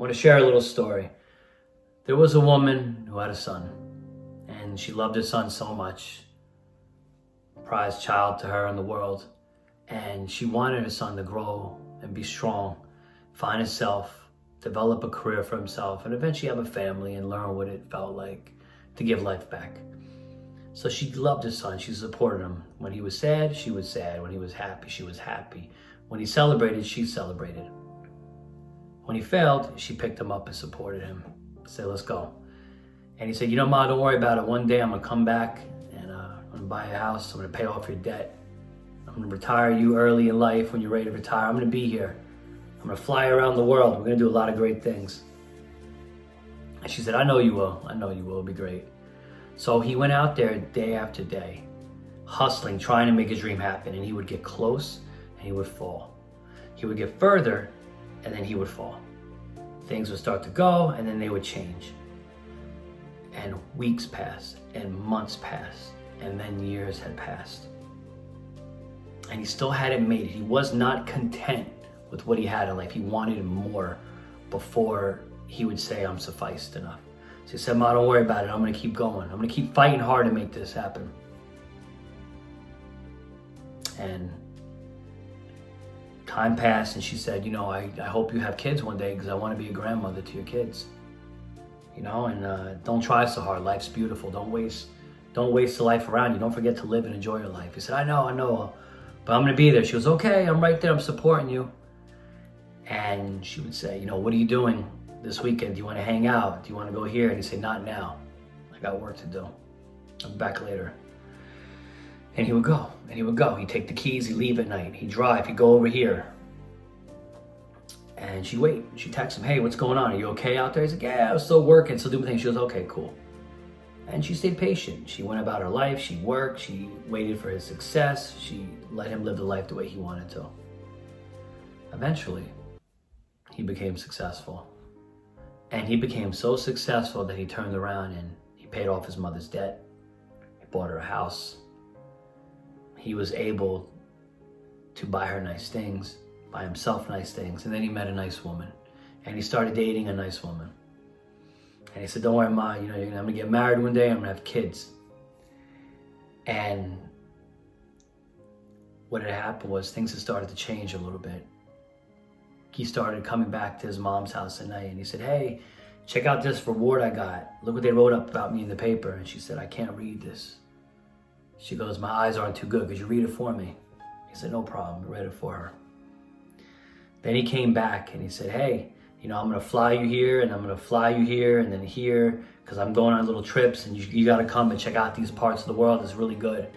want to share a little story. There was a woman who had a son, and she loved her son so much, prized child to her in the world, and she wanted her son to grow and be strong, find himself, develop a career for himself, and eventually have a family and learn what it felt like to give life back. So she loved her son. She supported him. When he was sad, she was sad. When he was happy, she was happy. When he celebrated, she celebrated. When he failed, she picked him up and supported him. Said, let's go. And he said, you know, Ma, don't worry about it. One day I'm going to come back and I'm going to buy a house. I'm going to pay off your debt. I'm going to retire you early in life when you're ready to retire. I'm going to be here. I'm going to fly around the world. We're going to do a lot of great things. And she said, I know you will. I know you will. It'll be great. So he went out there day after day, hustling, trying to make his dream happen. And he would get close and he would fall. He would get further and then he would fall. Things would start to go and then they would change. And weeks passed and months passed and then years had passed. And he still hadn't made it. He was not content with what he had in life. He wanted more before he would say, I'm sufficed enough. So he said, Ma, don't worry about it. I'm going to keep going. I'm going to keep fighting hard to make this happen. And time passed and she said, you know, I hope you have kids one day because I want to be a grandmother to your kids. You know, and don't try so hard. Life's beautiful. Don't waste the life around you. Don't forget to live and enjoy your life. He said, I know, but I'm going to be there. She goes, okay, I'm right there. I'm supporting you. And she would say, you know, what are you doing this weekend? Do you want to hang out? Do you want to go here? And he'd say, not now. I got work to do. I'll be back later. And he would go, and he would go. He'd take the keys, he'd leave at night. He'd drive, he'd go over here. And she'd wait. She'd text him, hey, what's going on? Are you okay out there? He's like, yeah, I was still working, still doing things. She goes, okay, cool. And she stayed patient. She went about her life. She worked. She waited for his success. She let him live the life the way he wanted to. Eventually, he became successful. And he became so successful that he turned around and he paid off his mother's debt. He bought her a house. He was able to buy her nice things, buy himself nice things. And then he met a nice woman. And he started dating a nice woman. And he said, don't worry, Ma, you know, I'm going to get married one day. I'm going to have kids. And what had happened was things had started to change a little bit. He started coming back to his mom's house at night and he said, hey, check out this reward I got. Look what they wrote up about me in the paper. And she said, I can't read this. She goes, my eyes aren't too good. Could you read it for me? He said, no problem. I read it for her. Then he came back and he said, hey, you know, I'm going to fly you here and I'm going to fly you here and then here because I'm going on little trips and you got to come and check out these parts of the world. It's really good.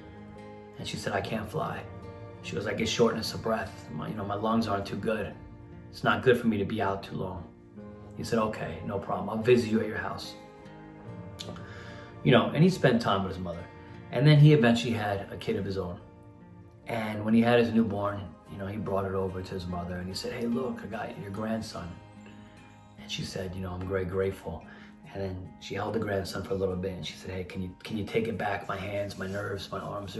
And she said, I can't fly. She goes, I get shortness of breath. My lungs aren't too good. It's not good for me to be out too long. He said, okay, no problem. I'll visit you at your house. You know, and he spent time with his mother. And then he eventually had a kid of his own. And when he had his newborn, you know, he brought it over to his mother and he said, hey, look, I got your grandson. And she said, you know, I'm very grateful. And then she held the grandson for a little bit and she said, hey, can you take it back? My hands, my nerves, my arms,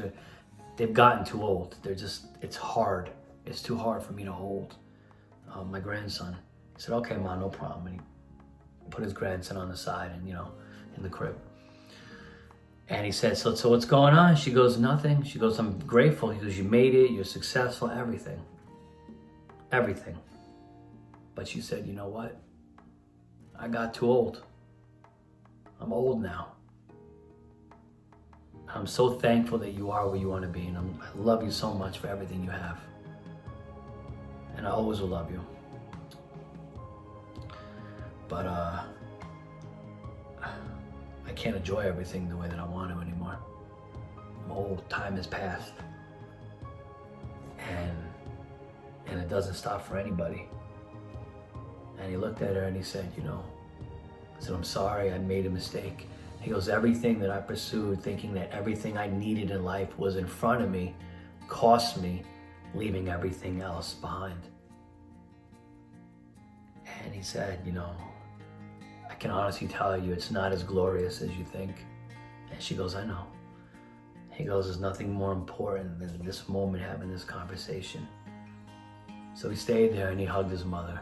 they've gotten too old. It's hard. It's too hard for me to hold my grandson. He said, okay, Ma, no problem. And he put his grandson on the side and, you know, in the crib. And he said, so what's going on? She goes, nothing. She goes, I'm grateful. He goes, you made it. You're successful. Everything. Everything. But she said, you know what? I got too old. I'm old now. I'm so thankful that you are where you want to be. And I love you so much for everything you have. And I always will love you. But I can't enjoy everything the way that I want to anymore. I'm old. Time has passed. And it doesn't stop for anybody. And he looked at her and he said, you know, I said, I'm sorry, I made a mistake. He goes, everything that I pursued, thinking that everything I needed in life was in front of me, cost me leaving everything else behind. And he said, you know, I can honestly tell you it's not as glorious as you think. And she goes, I know. He goes, there's nothing more important than this moment having this conversation. So he stayed there and he hugged his mother.